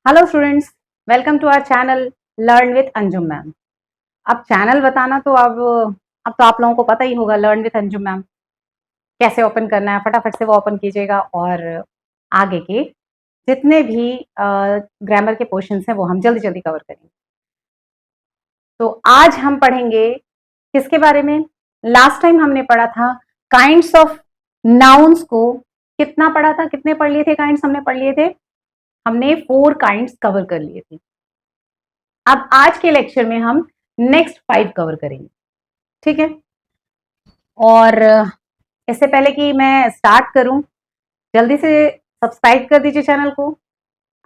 Hello students, welcome to our channel learn with Anjum ma'am. अब channel बताना तो अब तो आप लोगों को पता ही होगा। लर्न विथ अंजुम मैम कैसे ओपन करना है, फटाफट से वो ओपन कीजिएगा और आगे के जितने भी ग्रामर के पोर्शंस हैं वो हम जल्दी जल्दी कवर करेंगे। तो आज हम पढ़ेंगे किसके बारे में? लास्ट टाइम हमने पढ़ा था काइंड्स ऑफ नाउन्स को। कितना पढ़ा था, कितने पढ़ लिए थे काइंड्स? हमने पढ़ लिए थे, हमने 4 काइंड्स कवर कर लिए थे। अब आज के लेक्चर में हम नेक्स्ट 5 कवर करेंगे, ठीक है? और इससे पहले कि मैं स्टार्ट करूं, जल्दी से सब्सक्राइब कर दीजिए चैनल को।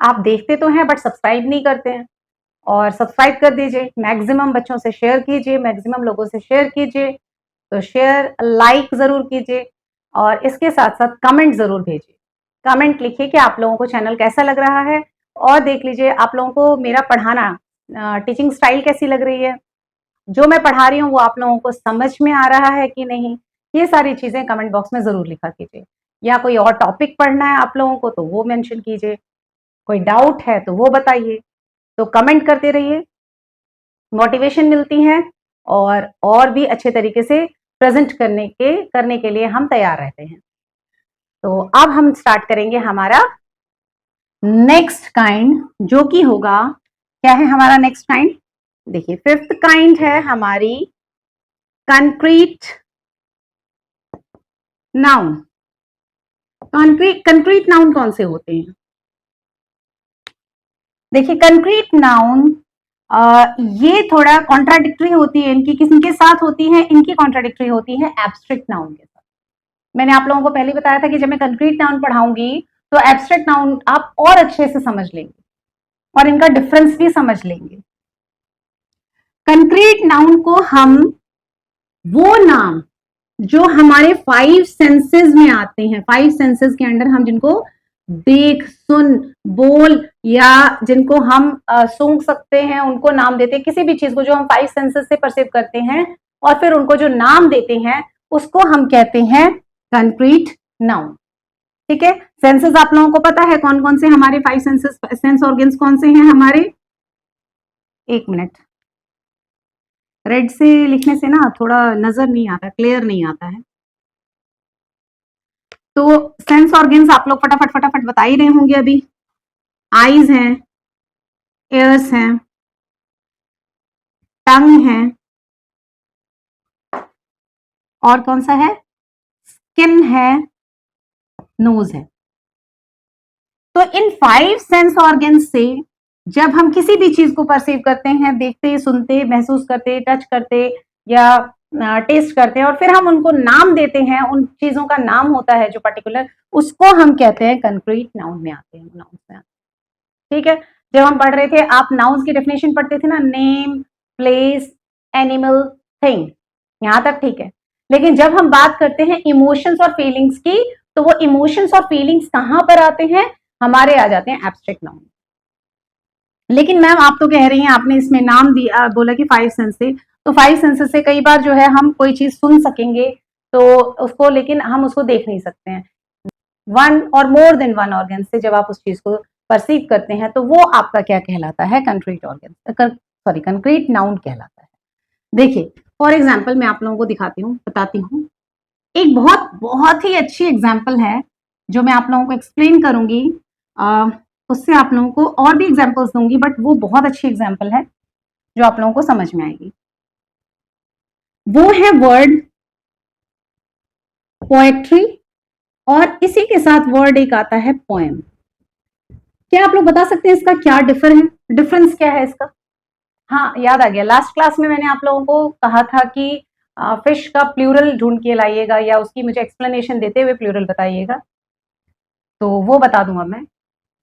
आप देखते तो हैं बट सब्सक्राइब नहीं करते हैं, और सब्सक्राइब कर दीजिए। मैक्सिमम बच्चों से शेयर कीजिए, मैक्सिमम लोगों से शेयर कीजिए। तो शेयर लाइक जरूर कीजिए और इसके साथ साथ कमेंट जरूर भेजिए। कमेंट लिखिए कि आप लोगों को चैनल कैसा लग रहा है, और देख लीजिए आप लोगों को मेरा पढ़ाना, टीचिंग स्टाइल कैसी लग रही है, जो मैं पढ़ा रही हूँ वो आप लोगों को समझ में आ रहा है कि नहीं। ये सारी चीजें कमेंट बॉक्स में जरूर लिखा कीजिए। या कोई और टॉपिक पढ़ना है आप लोगों को तो वो मेंशन कीजिए, कोई डाउट है तो वो बताइए। तो कमेंट करते रहिए, मोटिवेशन मिलती है और भी अच्छे तरीके से प्रेजेंट करने के लिए हम तैयार रहते हैं। तो अब हम स्टार्ट करेंगे हमारा नेक्स्ट काइंड, जो कि होगा, क्या है हमारा नेक्स्ट काइंड? देखिए, 5th काइंड है हमारी कंक्रीट नाउन। कंक्रीट नाउन कौन से होते हैं? देखिए, कंक्रीट नाउन ये थोड़ा कॉन्ट्राडिक्टरी होती है। इनकी किसके साथ होती है? इनकी कॉन्ट्राडिक्टरी होती है एब्स्ट्रैक्ट नाउन के साथ। मैंने आप लोगों को पहले बताया था कि जब मैं कंक्रीट नाउन पढ़ाऊंगी तो एब्स्ट्रैक्ट नाउन आप और अच्छे से समझ लेंगे और इनका डिफरेंस भी समझ लेंगे। कंक्रीट नाउन को हम वो नाम जो हमारे 5 सेंसेस में आते हैं, 5 सेंसेस के अंडर हम जिनको देख, सुन, बोल या जिनको हम सूंघ सकते हैं, उनको नाम देते हैं। किसी भी चीज को जो हम 5 सेंसेस से परसीव करते हैं और फिर उनको जो नाम देते हैं उसको हम कहते हैं कंक्रीट नाउन, ठीक है? सेंसेस आप लोगों को पता है कौन कौन से हमारे 5 सेंसेस, सेंस ऑर्गन्स कौन से हैं हमारे? एक मिनट, रेड से लिखने से ना थोड़ा नजर नहीं आता, क्लियर नहीं आता है। तो सेंस ऑर्गन्स आप लोग फटाफट फटाफट बता ही रहे होंगे अभी। आईज हैं, एयर्स हैं, टंग है, और कौन सा है? स्किन है, नोज है। तो इन 5 सेंस ऑर्गन्स से जब हम किसी भी चीज को परसीव करते हैं, देखते, सुनते, महसूस करते, टच करते या टेस्ट करते हैं, और फिर हम उनको नाम देते हैं, उन चीजों का नाम होता है जो पर्टिकुलर, उसको हम कहते हैं कंक्रीट नाउन में आते हैं, नाउन में आते हैं, ठीक है? जब हम पढ़ रहे थे, आप नाउन्स की डेफिनेशन पढ़ते थे ना, नेम, प्लेस, एनिमल, थिंग, यहां तक ठीक है। लेकिन जब हम बात करते हैं इमोशंस और फीलिंग्स की, तो वो इमोशंस और फीलिंग्स कहां पर आते हैं? हमारे आ जाते हैं एब्स्ट्रैक्ट नाउन। लेकिन मैम आप तो कह रही हैं, आपने इसमें नाम दिया, बोला कि 5 सेंस से, तो 5 सेंसेस से कई बार जो है हम कोई चीज सुन सकेंगे तो उसको, लेकिन हम उसको देख नहीं सकते हैं। 1 और मोर देन 1 ऑर्गन से जब आप उस चीज को परसीव करते हैं तो वो आपका क्या कहलाता है? Concrete organ, sorry concrete noun कहलाता है। देखिए, फॉर एग्जाम्पल मैं आप लोगों को दिखाती हूँ, बताती हूँ। एक बहुत बहुत ही अच्छी एग्जाम्पल है जो मैं आप लोगों को एक्सप्लेन करूंगी। उससे आप लोगों को और भी एग्जाम्पल्स दूंगी, बट वो बहुत अच्छी एग्जाम्पल है जो आप लोगों को समझ में आएगी। वो है वर्ड पोएट्री, और इसी के साथ वर्ड एक आता है पोएम। क्या आप लोग बता सकते हैं इसका क्या डिफरेंस क्या है इसका? हाँ, याद आ गया, लास्ट क्लास में मैंने आप लोगों को कहा था कि फिश का प्लूरल ढूंढ के लाइएगा, या उसकी मुझे एक्सप्लेनेशन देते हुए प्लूरल बताइएगा। तो वो बता दूंगा मैं,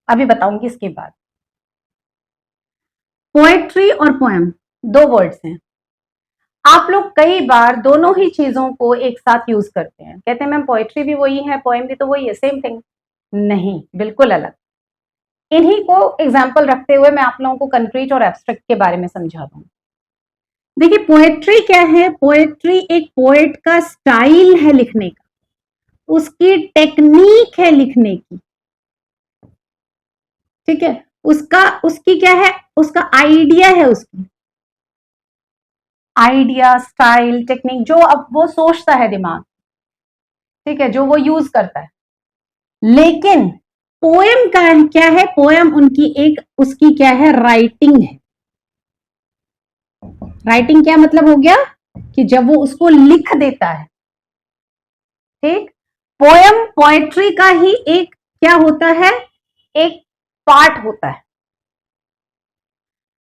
अभी बताऊंगी इसके बाद। पोएट्री और पोएम 2 वर्ड्स हैं। आप लोग कई बार दोनों ही चीजों को एक साथ यूज करते हैं, कहते हैं मैम पोएट्री भी वही है, पोएम भी तो वही है, सेम थिंग। नहीं, बिल्कुल अलग। इन्हीं को एग्जाम्पल रखते हुए मैं आप लोगों को कंक्रीट और एब्स्ट्रैक्ट के बारे में समझा दूंगी। देखिए, पोएट्री क्या है? पोएट्री एक पोएट का स्टाइल है लिखने का, उसकी टेक्निक है लिखने की, ठीक है? उसकी क्या है, उसका आइडिया है, उसकी आइडिया, स्टाइल, टेक्निक, जो अब वो सोचता है दिमाग, ठीक है, जो वो यूज करता है। लेकिन पोएम का क्या है, पोएम उनकी एक उसकी क्या है, राइटिंग है। राइटिंग क्या मतलब हो गया कि जब वो उसको लिख देता है, ठीक। पोएम पोएट्री का ही एक क्या होता है, एक पार्ट होता है।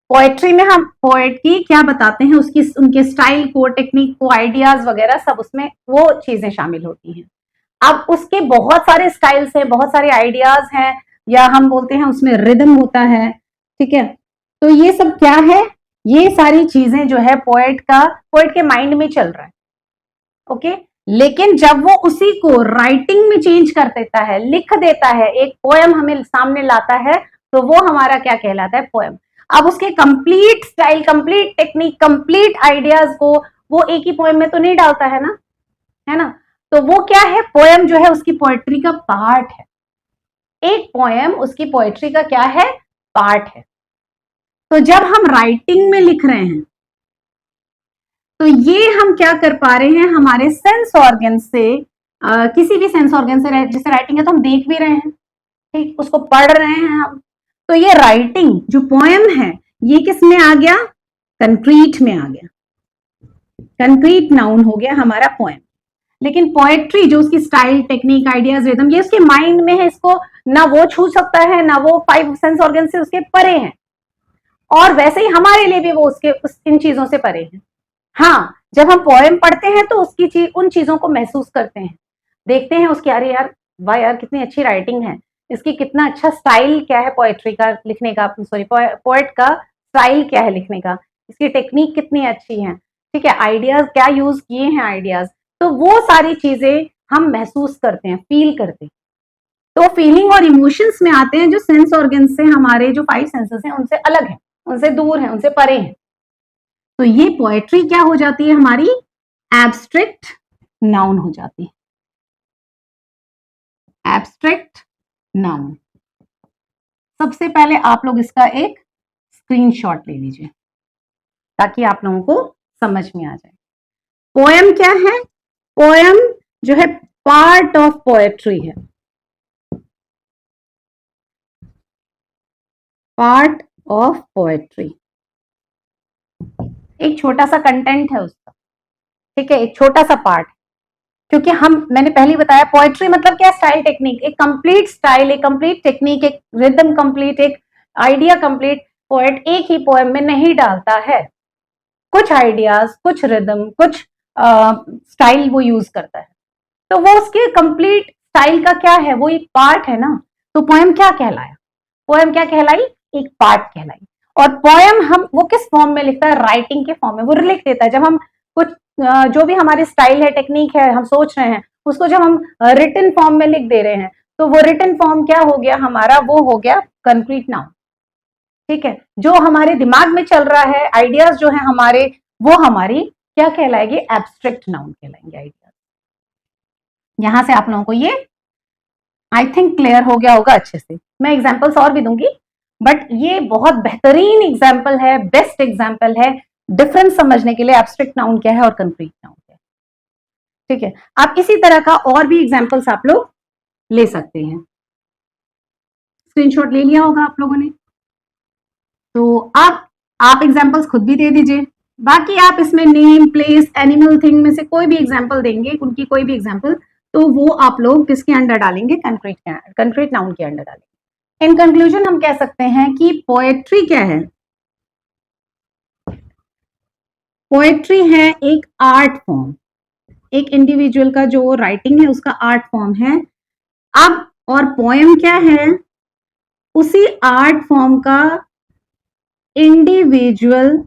पोएट्री में हम पोएट की क्या बताते हैं, उसकी उनके स्टाइल को, टेक्निक को, आइडियाज वगैरह सब उसमें वो चीजें शामिल होती हैं। अब उसके बहुत सारे स्टाइल्स हैं, बहुत सारे आइडियाज हैं, या हम बोलते हैं उसमें रिदम होता है, ठीक है। तो ये सब क्या है, ये सारी चीजें जो है पोएट के माइंड में चल रहा है, ओके। लेकिन जब वो उसी को राइटिंग में चेंज कर देता है, लिख देता है, एक पोएम हमें सामने लाता है, तो वो हमारा क्या कहलाता है, पोएम। अब उसके complete style, complete technique, complete ideas को वो एक ही पोएम में तो नहीं डालता है ना, है ना। तो वो क्या है, पोएम जो है उसकी पोएट्री का पार्ट है। एक पोएम उसकी पोएट्री का क्या है, पार्ट है। तो जब हम राइटिंग में लिख रहे हैं, तो ये हम क्या कर पा रहे हैं, हमारे सेंस ऑर्गन से, किसी भी सेंस ऑर्गन से, जैसे राइटिंग है तो हम देख भी रहे हैं, ठीक, उसको पढ़ रहे हैं हम। तो ये राइटिंग जो पोएम है, ये किस में आ गया, कंक्रीट में आ गया, कंक्रीट नाउन हो गया हमारा पोएम। लेकिन पोएट्री जो उसकी स्टाइल, टेक्निक, आइडियाज, रिदम, ये उसके माइंड में है, इसको ना वो छू सकता है, ना वो 5 सेंस ऑर्गन से उसके परे हैं, और वैसे ही हमारे लिए भी वो इन चीजों से परे हैं। हाँ, जब हम पोएम पढ़ते हैं तो उन चीजों को महसूस करते हैं, देखते हैं उसकी, अरे यार, वाह यार, कितनी अच्छी राइटिंग है इसकी, कितना अच्छा स्टाइल क्या है पोएट्री का लिखने का, सॉरी, पोएट का स्टाइल क्या है लिखने का, इसकी टेक्निक कितनी अच्छी है, ठीक है, आइडियाज क्या यूज किए हैं, आइडियाज। तो वो सारी चीजें हम महसूस करते हैं, फील करते हैं। तो फीलिंग और इमोशंस में आते हैं जो सेंस ऑर्गन से, हमारे जो 5 सेंसेस हैं उनसे अलग है, उनसे दूर है, उनसे परे हैं। तो ये पोएट्री क्या हो जाती है, हमारी एब्स्ट्रैक्ट नाउन हो जाती है, एब्स्ट्रैक्ट नाउन। सबसे पहले आप लोग इसका एक स्क्रीनशॉट ले लीजिए ताकि आप लोगों को समझ में आ जाए। पोएम क्या है, पोएम जो है पार्ट ऑफ पोएट्री है, पार्ट ऑफ पोएट्री, एक छोटा सा कंटेंट है उसका, ठीक है, एक छोटा सा पार्ट। क्योंकि मैंने पहले बताया पोएट्री मतलब क्या, स्टाइल, टेक्निक, एक कंप्लीट स्टाइल, एक कंप्लीट टेक्निक, एक रिदम कंप्लीट, एक आइडिया कंप्लीट पोएट एक ही पोएम में नहीं डालता है। कुछ आइडियाज, कुछ रिदम, कुछ स्टाइल वो यूज करता है, तो वो उसके कंप्लीट स्टाइल का क्या है, वो एक पार्ट है ना। तो पोएम क्या कहलाया, पोएम क्या कहलाई, एक पार्ट कहलाई। और पोएम हम वो किस फॉर्म में लिखता है, राइटिंग के फॉर्म में वो लिख देता है। जब हम कुछ जो भी हमारे स्टाइल है, टेक्निक है, हम सोच रहे हैं, उसको जब हम रिटन फॉर्म में लिख दे रहे हैं, तो वो रिटन फॉर्म क्या हो गया हमारा, वो हो गया कंक्रीट नाउन, ठीक है। जो हमारे दिमाग में चल रहा है, आइडियाज जो है हमारे, वो हमारी क्या कहलाएगी, एब्स्ट्रैक्ट नाउन कहलाएंगे आइडियाज। यहां से आप लोगों को ये आई थिंक क्लियर हो गया होगा अच्छे से। मैं एग्जाम्पल्स और भी दूंगी, बट ये बहुत बेहतरीन एग्जाम्पल है, बेस्ट एग्जाम्पल है डिफरेंस समझने के लिए, एब्स्ट्रैक्ट नाउन क्या है और कंक्रीट नाउन क्या है, ठीक है। आप इसी तरह का और भी एग्जाम्पल्स आप लोग ले सकते हैं। स्क्रीनशॉट ले लिया होगा आप लोगों ने, तो आप एग्जाम्पल्स खुद भी दे दीजिए। बाकी आप इसमें नेम, प्लेस, एनिमल, थिंग में से कोई भी एग्जाम्पल देंगे, उनकी कोई भी एग्जाम्पल, तो वो आप लोग किसके अंडर डालेंगे, कंक्रीट नाउन के अंडर डालेंगे। इन कंक्लूजन हम कह सकते हैं कि पोएट्री क्या है, पोएट्री है एक आर्ट फॉर्म, एक इंडिविजुअल का जो राइटिंग है उसका आर्ट फॉर्म है। अब और पोएम क्या है, उसी आर्ट फॉर्म का इंडिविजुअल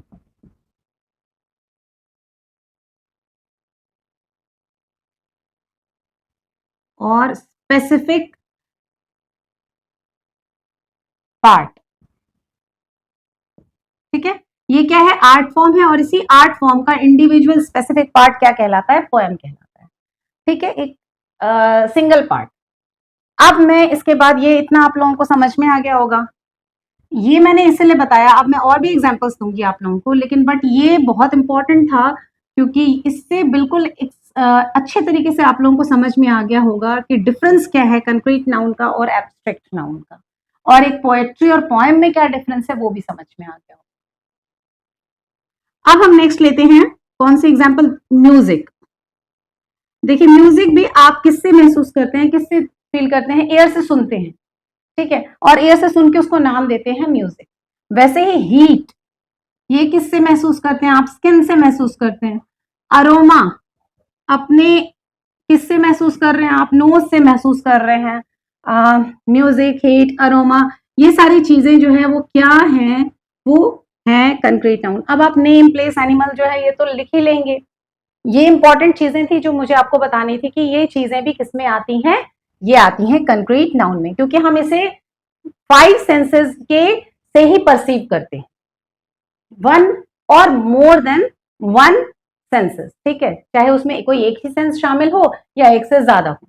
और स्पेसिफिक पार्ट, ठीक है। ये क्या है, आर्ट फॉर्म है, और इसी आर्ट फॉर्म का इंडिविजुअल स्पेसिफिक पार्ट क्या कहलाता है, पोएम कहलाता है, ठीक है, एक सिंगल पार्ट। अब मैं इसके बाद, ये इतना आप लोगों को समझ में आ गया होगा ये मैंने इसलिए बताया, अब मैं और भी एग्जांपल्स दूंगी आप लोगों को, लेकिन बट ये बहुत इंपॉर्टेंट था क्योंकि इससे बिल्कुल अच्छे तरीके से आप लोगों को समझ में आ गया होगा कि डिफरेंस क्या है कंक्रीट नाउन का और एब्स्ट्रैक्ट नाउन का, और एक पोएट्री और पोएम में क्या डिफरेंस है वो भी समझ में आ गया। अब हम नेक्स्ट लेते हैं कौन सी एग्जाम्पल, म्यूजिक। देखिए म्यूजिक भी आप किससे महसूस करते हैं, किससे फील करते हैं, एयर से सुनते हैं, ठीक है, और एयर से सुन के उसको नाम देते हैं म्यूजिक। वैसे ही हीट, ये किससे महसूस करते हैं आप, स्किन से महसूस करते हैं। अरोमा अपने किससे महसूस कर रहे हैं आप, नोज से महसूस कर रहे हैं। म्यूजिक, हीट, अरोमा, ये सारी चीजें जो है वो क्या हैं, वो है कंक्रीट नाउन। अब आप नेम, प्लेस, एनिमल जो है ये तो लिख ही लेंगे। ये इंपॉर्टेंट चीजें थी जो मुझे आपको बतानी थी कि ये चीजें भी किसमें आती हैं, ये आती हैं कंक्रीट नाउन में, क्योंकि हम इसे 5 सेंसेस के से ही परसीव करते हैं, 1 और मोर देन 1 सेंसेस, ठीक है, चाहे उसमें कोई एक ही सेंस शामिल हो या एक से ज्यादा हो,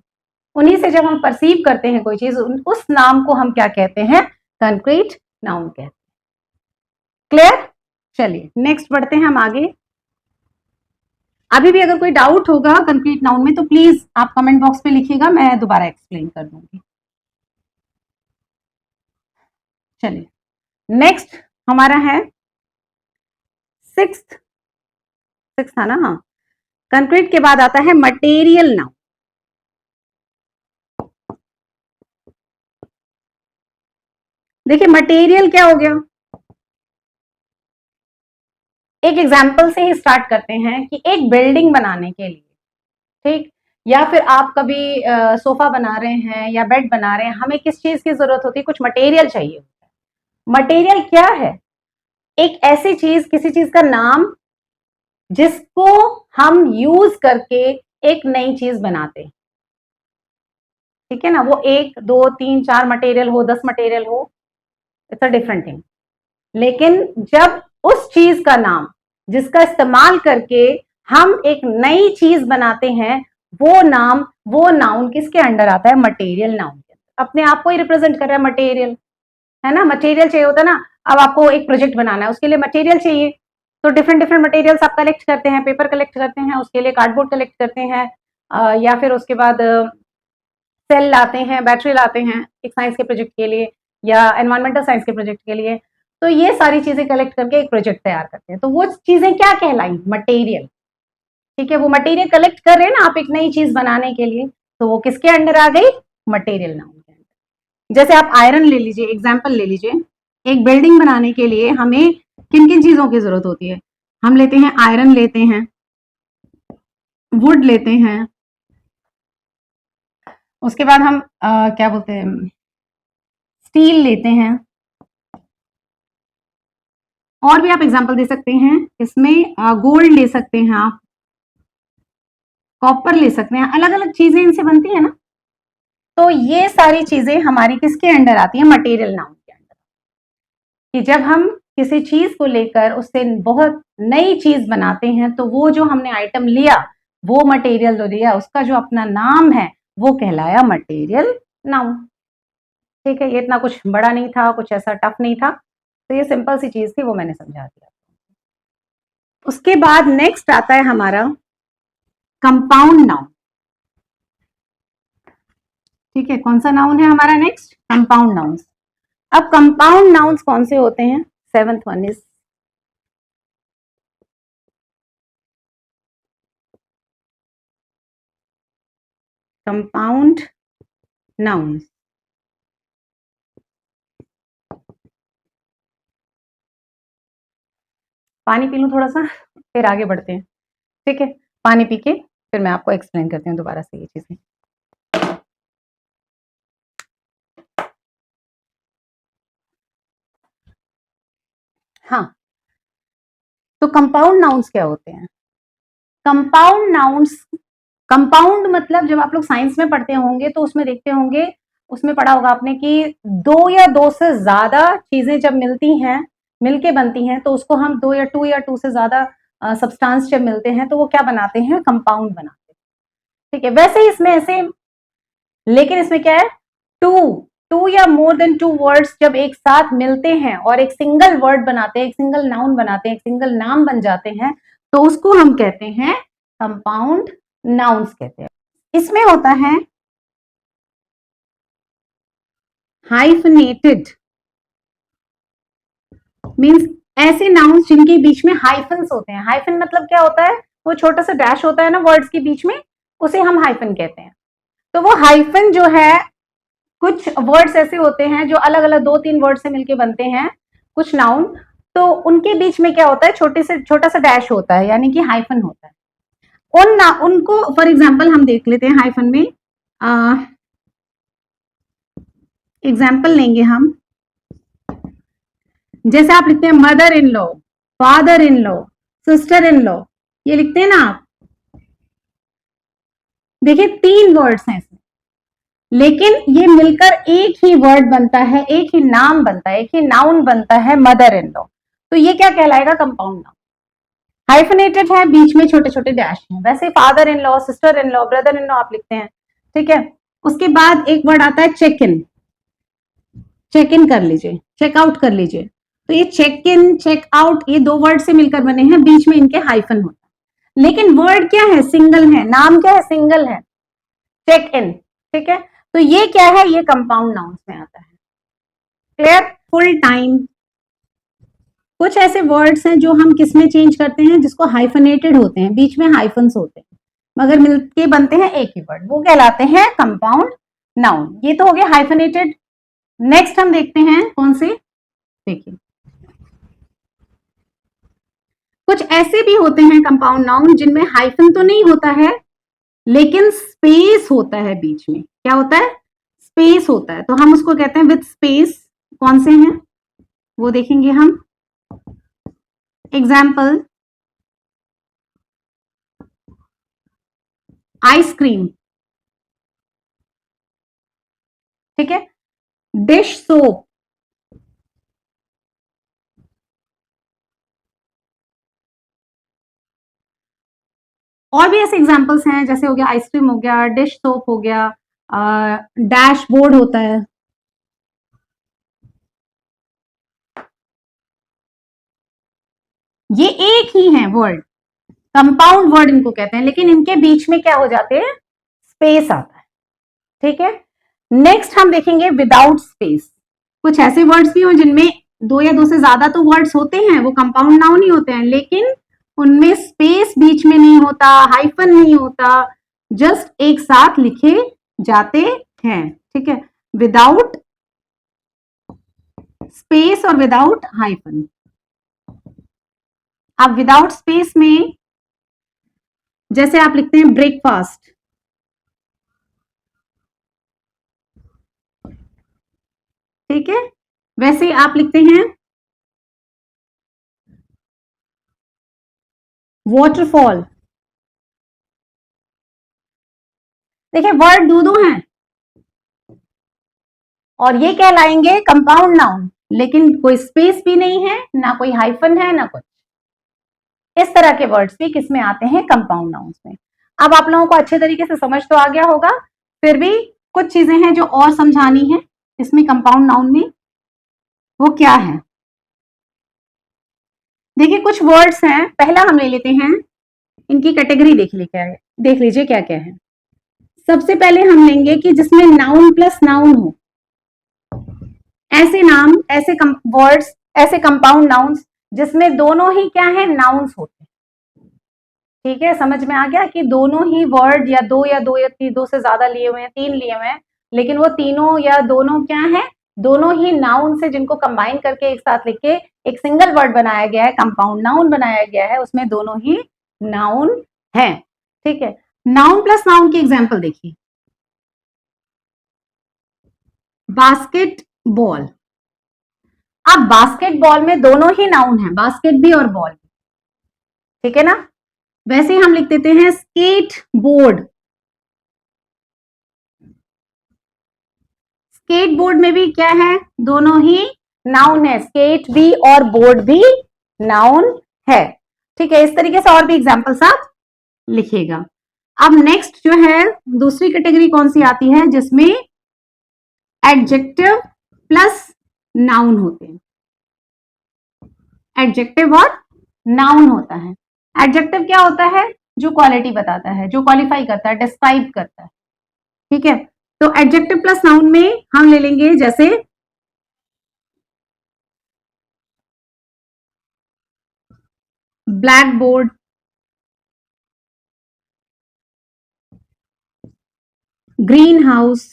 उन्हीं से जब हम परसीव करते हैं कोई चीज, उस नाम को हम क्या कहते हैं, कंक्रीट नाउन कहते हैं। क्लियर? चलिए नेक्स्ट बढ़ते हैं हम आगे। अभी भी अगर कोई डाउट होगा कंक्रीट नाउन में तो प्लीज आप कमेंट बॉक्स पे लिखिएगा, मैं दोबारा एक्सप्लेन कर दूंगी। चलिए नेक्स्ट हमारा है सिक्स्थ था ना, हाँ, कंक्रीट के बाद आता है मटेरियल नाउन। देखिए मटेरियल क्या हो गया, एक एग्जाम्पल से ही स्टार्ट करते हैं कि एक बिल्डिंग बनाने के लिए, ठीक, या फिर आप कभी सोफा बना रहे हैं या बेड बना रहे हैं, हमें किस चीज की जरूरत होती है, कुछ मटेरियल चाहिए होता है। मटेरियल क्या है, एक ऐसी चीज, किसी चीज का नाम जिसको हम यूज करके एक नई चीज बनाते हैं, ठीक है ना, वो 1 2 3 4 मटेरियल हो, 10 मटेरियल हो, इट्स अ डिफरेंट थिंग। लेकिन जब उस चीज का नाम जिसका इस्तेमाल करके हम एक नई चीज बनाते हैं, वो नाम, वो नाउन किसके अंडर आता है, मटेरियल नाउन के अंदर। अपने आप को ही रिप्रेजेंट कर रहा है मटेरियल, है ना, मटेरियल चाहिए होता है ना। अब आपको एक प्रोजेक्ट बनाना है, उसके लिए मटेरियल चाहिए, तो डिफरेंट डिफरेंट मटेरियल्स आप कलेक्ट करते हैं, पेपर कलेक्ट करते हैं, उसके लिए कार्डबोर्ड कलेक्ट करते हैं, या फिर उसके बाद सेल लाते हैं, बैटरी लाते हैं एक साइंस के प्रोजेक्ट के लिए या एनवायरमेंटल साइंस के प्रोजेक्ट के लिए। तो ये सारी चीजें कलेक्ट करके एक प्रोजेक्ट तैयार करते हैं, तो वो चीजें क्या कहलाई, मटेरियल, ठीक है। वो मटेरियल कलेक्ट कर रहे हैं ना आप एक नई चीज बनाने के लिए, तो वो किसके अंडर आ गई, मटेरियल नाउन के अंडर। जैसे आप आयरन ले लीजिए, एग्जाम्पल ले लीजिए, एक बिल्डिंग बनाने के लिए हमें किन किन चीजों की जरूरत होती है, हम लेते हैं आयरन, लेते हैं वुड, लेते हैं, उसके बाद हम क्या बोलते हैं, स्टील लेते हैं, और भी आप एग्जांपल दे सकते हैं इसमें, गोल्ड ले सकते हैं आप, कॉपर ले सकते हैं, अलग अलग चीजें इनसे बनती है ना। तो ये सारी चीजें हमारी किसके अंडर आती है, मटेरियल नाउन के अंडर। कि जब हम किसी चीज को लेकर उससे बहुत नई चीज बनाते हैं, तो वो जो हमने आइटम लिया, वो मटेरियल जो लिया, उसका जो अपना नाम है वो कहलाया मटेरियल नाउन, ठीक है। ये इतना कुछ बड़ा नहीं था, कुछ ऐसा टफ नहीं था, तो ये सिंपल सी चीज थी, वो मैंने समझा दिया। उसके बाद नेक्स्ट आता है हमारा कंपाउंड नाउन, ठीक है। कौन सा नाउन है हमारा नेक्स्ट, कंपाउंड नाउन्स। अब कंपाउंड नाउन्स कौन से होते हैं, 7th one is compound nouns. पानी पी लूं थोड़ा सा, फिर आगे बढ़ते हैं, ठीक है। पानी पी के फिर मैं आपको एक्सप्लेन करती हूँ दोबारा से ये चीजें। हाँ, तो कंपाउंड नाउन्स क्या होते हैं, कंपाउंड नाउन्स, कंपाउंड मतलब जब आप लोग साइंस में पढ़ते होंगे तो उसमें देखते होंगे, उसमें पढ़ा होगा आपने कि 2 या 2 से ज्यादा चीजें जब मिलती हैं, मिलके बनती हैं, तो उसको हम 2 या 2 से ज्यादा सब्सटेंस जब मिलते हैं तो वो क्या बनाते हैं, कंपाउंड बनाते हैं, ठीक है। वैसे ही इसमें ऐसे, लेकिन इसमें क्या है, टू टू या मोर देन टू वर्ड्स जब एक साथ मिलते हैं और एक सिंगल वर्ड बनाते हैं, एक सिंगल नाउन बनाते हैं, एक सिंगल नाम बन जाते हैं, तो उसको हम कहते हैं कंपाउंड नाउन्स कहते हैं। इसमें होता है हाइफनेटेड, मीन्स ऐसे नाउन्स जिनके बीच में हाइफन्स होते हैं। हाइफन मतलब क्या होता है, वो छोटा सा डैश होता है ना वर्ड्स के बीच में, उसे हम हाइफन कहते हैं। तो वो हाइफन जो है, कुछ वर्ड्स ऐसे होते हैं जो अलग अलग 2-3 वर्ड से मिलके बनते हैं कुछ नाउन, तो उनके बीच में क्या होता है, छोटा सा डैश होता है, यानी कि हाइफन होता है। उनको फॉर एग्जाम्पल हम देख लेते हैं हाइफन में। एग्जाम्पल लेंगे हम, जैसे आप लिखते हैं mother in law, father in law, sister in law, ये लिखते हैं ना आप। देखिए 3 वर्ड्स हैं इसमें, लेकिन ये मिलकर एक ही वर्ड बनता है, एक ही नाम बनता है, एक ही नाउन बनता है, मदर इन लॉ। तो ये क्या कहलाएगा, कंपाउंड नाउन। हाइफनेटेड है, बीच में छोटे छोटे डैश हैं। वैसे father in law, sister in law, brother in law आप लिखते हैं, ठीक है। उसके बाद एक वर्ड आता है चेक इन, चेक इन कर लीजिए, चेक आउट कर लीजिए। तो ये चेक इन, चेक आउट, ये 2 वर्ड से मिलकर बने हैं, बीच में इनके हाइफन होता है, लेकिन वर्ड क्या है, सिंगल है, नाम क्या है, सिंगल है, चेक इन, ठीक है। तो ये क्या है, ये कंपाउंड नाउन्स में आता है। Clear, full time. कुछ ऐसे वर्ड्स हैं जो हम किस में चेंज करते हैं, जिसको हाइफनेटेड होते हैं, बीच में हाइफन्स होते हैं, मगर मिलके बनते हैं एक ही वर्ड, वो कहलाते हैं कंपाउंड नाउन। ये तो हो गया हाइफनेटेड। नेक्स्ट हम देखते हैं कौन से, देखिए कुछ ऐसे भी होते हैं कंपाउंड नाउन जिनमें हाइफन तो नहीं होता है, लेकिन स्पेस होता है बीच में। क्या होता है, स्पेस होता है, तो हम उसको कहते हैं विद स्पेस। कौन से हैं वो देखेंगे हम। एग्जाम्पल, आइसक्रीम, ठीक है, डिश सोप, और भी ऐसे एग्जाम्पल्स हैं, जैसे हो गया आइसक्रीम, हो गया डिश सोप, हो गया डैशबोर्ड होता है। ये एक ही है वर्ड, कंपाउंड वर्ड इनको कहते हैं, लेकिन इनके बीच में क्या हो जाते हैं, स्पेस आता है, ठीक है। नेक्स्ट हम देखेंगे विदाउट स्पेस। कुछ ऐसे वर्ड्स भी हो जिनमें 2 या 2 से ज्यादा तो वर्ड्स होते हैं, वो कंपाउंड नाउन ही होते हैं, लेकिन उनमें स्पेस बीच में नहीं होता, हाइफन नहीं होता, जस्ट एक साथ लिखे जाते हैं, ठीक है, विदाउट स्पेस और विदाउट हाइफन। अब विदाउट स्पेस में जैसे आप लिखते हैं ब्रेकफास्ट, ठीक है, वैसे आप लिखते हैं वॉटरफॉल। देखिए वर्ड दो हैं और ये कहलाएंगे कंपाउंड नाउन, लेकिन कोई स्पेस भी नहीं है, ना कोई हाइफन है, ना कुछ। इस तरह के वर्ड्स भी किस में आते हैं, कंपाउंड नाउन्स में। अब आप लोगों को अच्छे तरीके से समझ तो आ गया होगा, फिर भी कुछ चीजें हैं जो और समझानी है इसमें कंपाउंड नाउन में। वो क्या है, देखिए कुछ वर्ड्स हैं, पहला हम ले लेते हैं, इनकी कैटेगरी देख लीजिए क्या क्या है। सबसे पहले हम लेंगे कि जिसमें नाउन प्लस नाउन हो, ऐसे नाम, ऐसे वर्ड्स, ऐसे कंपाउंड नाउन्स जिसमें दोनों ही क्या है, नाउन्स होते हैं, ठीक है। समझ में आ गया कि दोनों ही वर्ड या दो से ज्यादा लिए हुए हैं, 3 लिए हुए हैं, लेकिन वो तीनों या दोनों क्या है, दोनों ही नाउन से जिनको कंबाइन करके एक साथ लिख के एक सिंगल वर्ड बनाया गया है, कंपाउंड नाउन बनाया गया है, उसमें दोनों ही नाउन है, ठीक है। नाउन प्लस नाउन की एग्जाम्पल देखिए, बास्केट बॉल। अब बास्केटबॉल में दोनों ही नाउन है, बास्केट भी और बॉल भी, ठीक है ना। वैसे ही हम लिख देते हैं स्केट बोर्ड। स्केट बोर्ड में भी क्या है, दोनों ही नाउन है, स्केट भी और बोर्ड भी नाउन है, ठीक है। इस तरीके से और भी एग्जांपल्स आप लिखिएगा। अब नेक्स्ट जो है दूसरी कैटेगरी कौन सी आती है, जिसमें एडजेक्टिव प्लस नाउन होते हैं, एडजेक्टिव और नाउन होता है। एडजेक्टिव क्या होता है? जो क्वालिटी बताता है, जो क्वालिफाई करता है, डिस्क्राइब करता है, ठीक है। तो एडजेक्टिव प्लस नाउन में हम ले लेंगे जैसे black board, green house,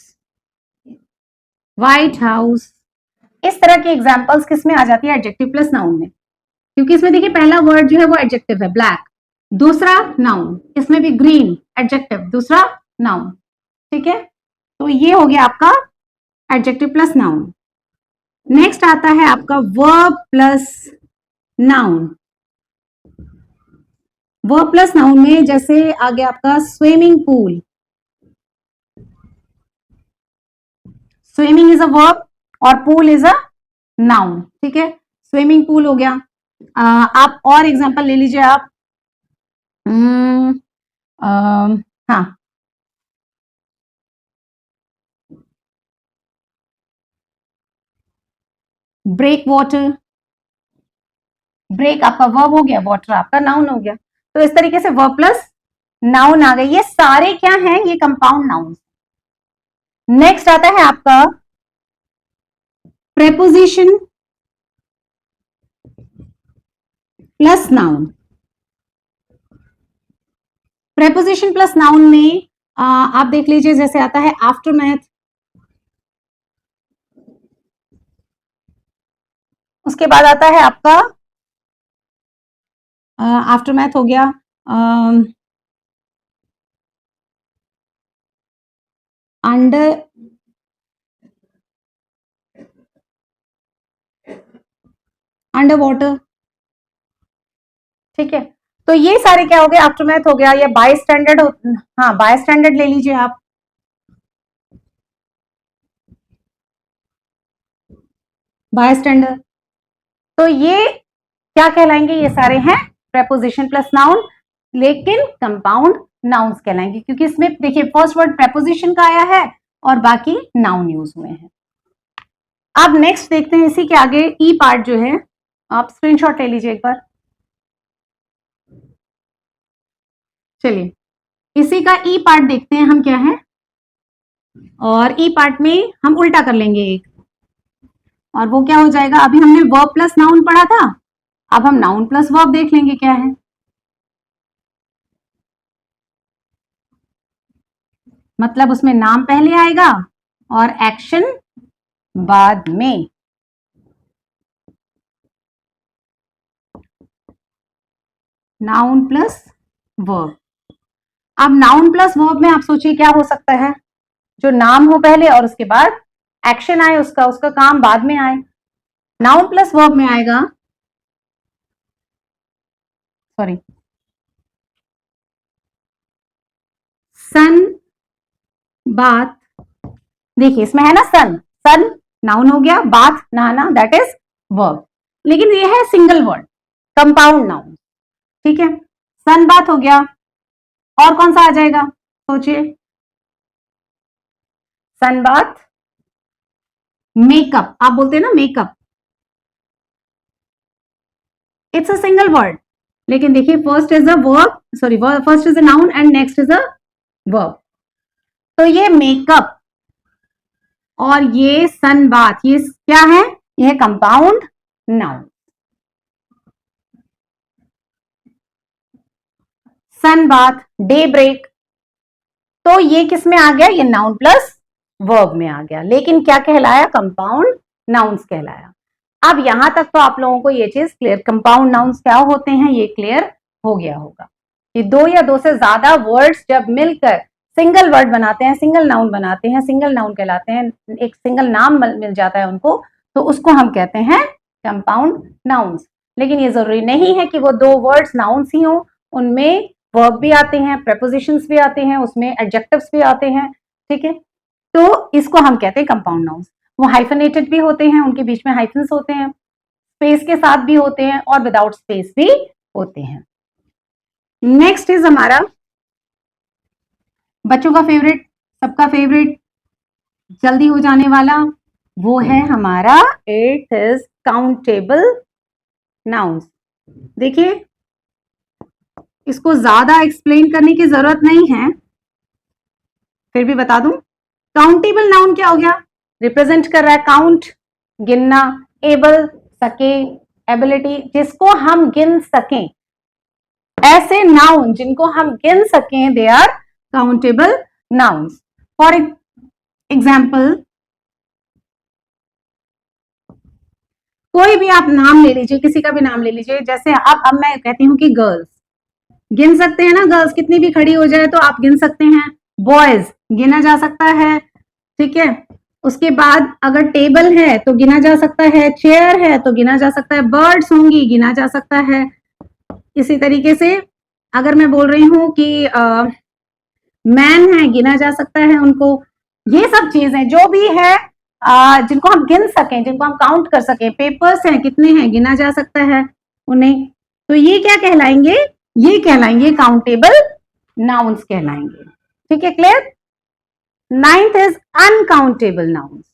white house, इस तरह की एग्जांपल्स किस में आ जाती है? एडजेक्टिव प्लस नाउन में। क्योंकि इसमें देखिए पहला वर्ड जो है वो एडजेक्टिव है ब्लैक, दूसरा नाउन, इसमें भी ग्रीन एडजेक्टिव, दूसरा नाउन, ठीक है। तो ये हो गया आपका एडजेक्टिव प्लस नाउन। नेक्स्ट आता है आपका verb plus noun. Verb plus noun में जैसे आ गया आपका swimming pool, swimming is a verb और पूल इज अ नाउन, ठीक है। स्विमिंग पूल हो गया। आप और एग्जांपल ले लीजिए आप। हाँ, ब्रेक वाटर, ब्रेक आपका वर्ब हो गया, वाटर आपका नाउन हो गया। तो इस तरीके से वर्ब प्लस नाउन आ गए। ये सारे क्या हैं? ये कंपाउंड नाउन। नेक्स्ट आता है आपका preposition plus noun. Preposition plus noun में आप देख लीजिए जैसे आता है आफ्टरमैथ, उसके बाद आता है आपका आफ्टरमैथ हो गया अंडर अंडर वाटर, ठीक है। तो ये सारे क्या हो गए? आफ्टरमैथ हो गया, या बाय स्टैंडर्ड हाँ, बाय स्टैंडर्ड ले लीजिए आप, बाय स्टैंडर्ड। तो ये क्या कहलाएंगे? ये सारे हैं प्रेपोजिशन प्लस नाउन, लेकिन कंपाउंड नाउन्स कहलाएंगे, क्योंकि इसमें देखिए फर्स्ट वर्ड प्रेपोजिशन का आया है और बाकी नाउन यूज हुए हैं। अब नेक्स्ट देखते हैं इसी के आगे ई पार्ट जो है, आप स्क्रीनशॉट ले लीजिए एक बार। चलिए इसी का ई पार्ट देखते हैं हम क्या है, और ई पार्ट में हम उल्टा कर लेंगे एक, और वो क्या हो जाएगा? अभी हमने वर्ब प्लस नाउन पढ़ा था, अब हम नाउन प्लस वर्ब देख लेंगे क्या है। मतलब उसमें नाम पहले आएगा और एक्शन बाद में। Noun plus verb. अब नाउन प्लस वर्ब में आप सोचिए क्या हो सकता है? जो नाम हो पहले और उसके बाद एक्शन आए, उसका उसका काम बाद में आए। नाउन प्लस वर्ब में आएगा, सॉरी, सन बाथ। देखिए इसमें है ना सन, सन नाउन हो गया, बाथ नहाना, दैट इज वर्ब। लेकिन ये है सिंगल वर्ड, कंपाउंड नाउन, ठीक है। सन बाथ हो गया, और कौन सा आ जाएगा? सोचिए। सन बाथ, मेकअप, आप बोलते हैं ना makeup, it's a single word. लेकिन देखिए first is a verb, sorry, first is a noun and next is a verb. तो ये मेकअप और ये सन बाथ, ये क्या है? ये compound noun. Sun bath, day break, तो ये किस में आ गया? ये नाउन प्लस वर्ब में आ गया, लेकिन क्या कहलाया? कंपाउंड नाउन्स कहलाया। अब यहां तक तो आप लोगों को ये चीज क्लियर, कंपाउंड नाउन्स क्या होते हैं ये क्लियर हो गया होगा। कि दो या दो से ज्यादा वर्ड्स जब मिलकर सिंगल वर्ड बनाते हैं, सिंगल नाउन बनाते हैं, सिंगल नाउन कहलाते हैं, एक सिंगल नाम मिल जाता है उनको, तो उसको हम कहते हैं कंपाउंड नाउन्स। लेकिन ये जरूरी नहीं है कि वो दो वर्ड्स नाउन्स ही हों, उनमें वर्ब भी आते हैं, प्रेपोजिशंस भी आते हैं, उसमें एडजेक्टिव्स भी आते हैं, ठीक है। तो इसको हम कहते हैं कंपाउंड नाउन्स। वो हाइफनेटेड भी होते हैं, उनके बीच में हाइफन्स होते हैं, स्पेस के साथ भी होते हैं और विदाउट स्पेस भी होते हैं। नेक्स्ट इज हमारा बच्चों का फेवरेट, सबका फेवरेट, जल्दी हो जाने वाला वो है हमारा इट इज काउंटेबल नाउन्स। देखिए, इसको ज्यादा एक्सप्लेन करने की जरूरत नहीं है, फिर भी बता दूं। काउंटेबल नाउन क्या हो गया? रिप्रेजेंट कर रहा है काउंट, गिनना, एबल सके, एबिलिटी जिसको हम गिन सकें, ऐसे नाउन जिनको हम गिन सकें they are countable nouns. For example, कोई भी आप नाम ले लीजिए, किसी का भी नाम ले लीजिए, जैसे अब मैं कहती हूं कि गर्ल्स, गिन सकते हैं ना, गर्ल्स कितनी भी खड़ी हो जाए तो आप गिन सकते हैं। बॉयज गिना जा सकता है, ठीक है। उसके बाद अगर टेबल है तो गिना जा सकता है, चेयर है तो गिना जा सकता है, बर्ड्स होंगी गिना जा सकता है। इसी तरीके से अगर मैं बोल रही हूं कि मैन है, गिना जा सकता है उनको। ये सब चीजें जो भी है जिनको हम गिन सकें, जिनको हम काउंट कर सकें, पेपर्स हैं कितने हैं गिना जा सकता है उन्हें, तो ये क्या कहलाएंगे? ये कहलाएंगे काउंटेबल नाउन्स कहलाएंगे। ठीक है, clear? Ninth is uncountable nouns.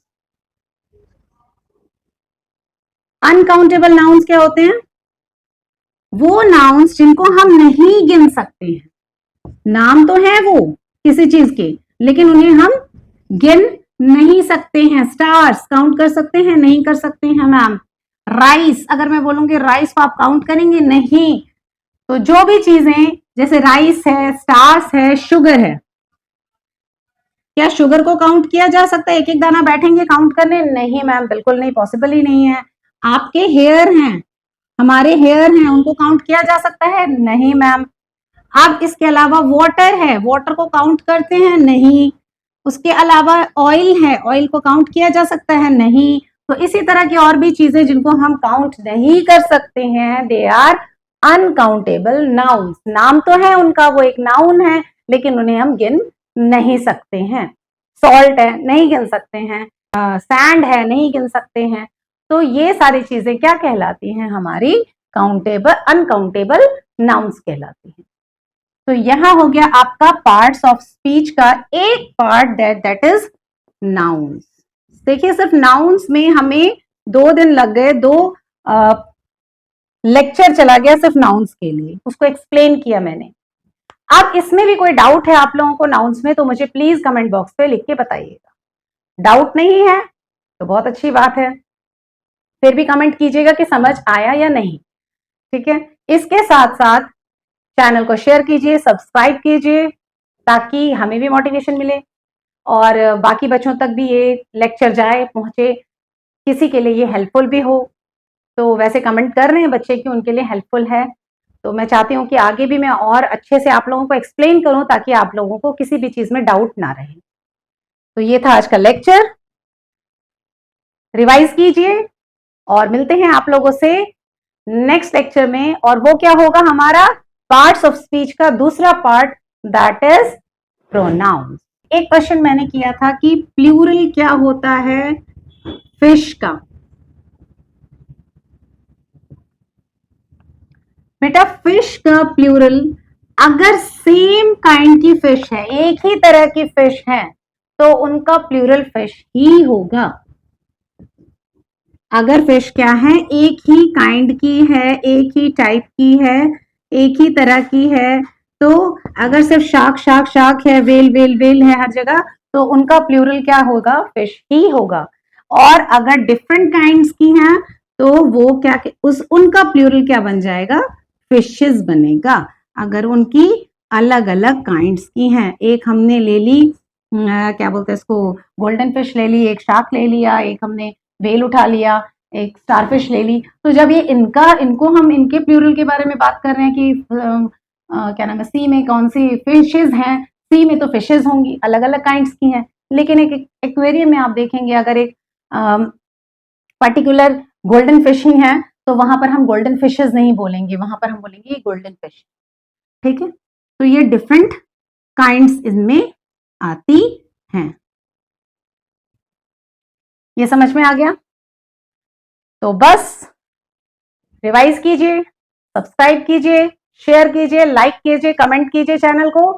Uncountable nouns क्या होते हैं? वो नाउन्स जिनको हम नहीं गिन सकते हैं। नाम तो है वो किसी चीज के, लेकिन उन्हें हम गिन नहीं सकते हैं। स्टार्स काउंट कर सकते हैं? नहीं कर सकते हैं मैम। राइस, अगर मैं बोलूंगी राइस को आप काउंट करेंगे? नहीं। तो जो भी चीजें जैसे राइस है, स्टार्स है, शुगर है, क्या शुगर को काउंट किया जा सकता है? एक एक दाना बैठेंगे काउंट करने? नहीं मैम, बिल्कुल नहीं, पॉसिबल ही नहीं है। आपके हेयर हैं, हमारे हेयर हैं, उनको काउंट किया जा सकता है? नहीं मैम। अब इसके अलावा वाटर है, वाटर को काउंट करते हैं? नहीं। उसके अलावा ऑयल है, ऑयल को काउंट किया जा सकता है? नहीं। तो इसी तरह की और भी चीजें जिनको हम काउंट नहीं कर सकते हैं, दे आर अनकाउंटेबल नाउन्स। नाम तो है उनका, वो एक नाउन है, लेकिन उन्हें हम गिन नहीं सकते हैं। सॉल्ट है, नहीं गिन सकते हैं। सैंड है, नहीं गिन सकते हैं। तो ये सारी चीजें क्या कहलाती हैं? हमारी काउंटेबल अनकाउंटेबल नाउन्स कहलाती हैं। तो यहां हो गया आपका पार्ट्स ऑफ स्पीच का एक पार्ट, दैट इज नाउन्स। देखिए, सिर्फ नाउन्स में हमें 2 दिन लग गए, 2 लेक्चर चला गया सिर्फ नाउन्स के लिए, उसको एक्सप्लेन किया मैंने। अब इसमें भी कोई डाउट है आप लोगों को नाउन्स में, तो मुझे प्लीज कमेंट बॉक्स पे लिख के बताइएगा। डाउट नहीं है तो बहुत अच्छी बात है, फिर भी कमेंट कीजिएगा कि समझ आया या नहीं। ठीक है, इसके साथ साथ चैनल को शेयर कीजिए, सब्सक्राइब कीजिए, ताकि हमें भी मोटिवेशन मिले और बाकी बच्चों तक भी ये लेक्चर जाए, पहुंचे, किसी के लिए ये हेल्पफुल भी हो। तो वैसे कमेंट कर रहे हैं बच्चे कि उनके लिए हेल्पफुल है, तो मैं चाहती हूँ कि आगे भी मैं और अच्छे से आप लोगों को एक्सप्लेन करूं, ताकि आप लोगों को किसी भी चीज में डाउट ना रहे। तो ये था आज का लेक्चर, रिवाइज कीजिए और मिलते हैं आप लोगों से नेक्स्ट लेक्चर में। और वो क्या होगा? हमारा पार्ट्स ऑफ स्पीच का दूसरा पार्ट, दैट इज प्रोनाउंस। एक क्वेश्चन मैंने किया था कि प्लूरल क्या होता है फिश का। बेटा, फिश का प्लूरल, अगर सेम काइंड की फिश है, एक ही तरह की फिश है, तो उनका प्लूरल फिश ही होगा। अगर फिश क्या है, एक ही काइंड की है, एक ही टाइप की है, एक ही तरह की है, तो अगर सिर्फ शार्क शार्क शार्क है, वेल वेल वेल है हर जगह, तो उनका प्लूरल क्या होगा? फिश ही होगा। और अगर डिफरेंट काइंड्स की हैं, तो वो क्या, उनका प्लूरल क्या बन जाएगा? फिशेस बनेगा। अगर उनकी अलग अलग काइंड्स की हैं, एक हमने ले ली क्या बोलते हैं इसको, गोल्डन फिश ले ली, एक शार्क ले लिया, एक हमने वेल उठा लिया, एक स्टारफिश ले ली, तो जब ये इनको हम इनके प्लूरल के बारे में बात कर रहे हैं कि क्या नाम है, सी में कौन सी फिशेज हैं, सी में तो फिशेज होंगी, अलग अलग काइंड्स की हैं। लेकिन एक एक्वेरियम में आप देखेंगे, अगर एक पर्टिकुलर गोल्डन फिश ही है, तो वहां पर हम गोल्डन फिशेज नहीं बोलेंगे, वहां पर हम बोलेंगे गोल्डन फिश। ठीक है, तो ये डिफरेंट काइंड्स इनमें आती हैं। ये समझ में आ गया? तो बस रिवाइज कीजिए, सब्सक्राइब कीजिए, शेयर कीजिए, लाइक कीजिए, कमेंट कीजिए चैनल को।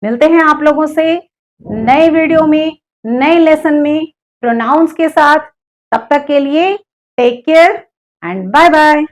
मिलते हैं आप लोगों से नए वीडियो में, नए लेसन में। प्रोनाउंस के साथ। तब तक के लिए take care and bye bye.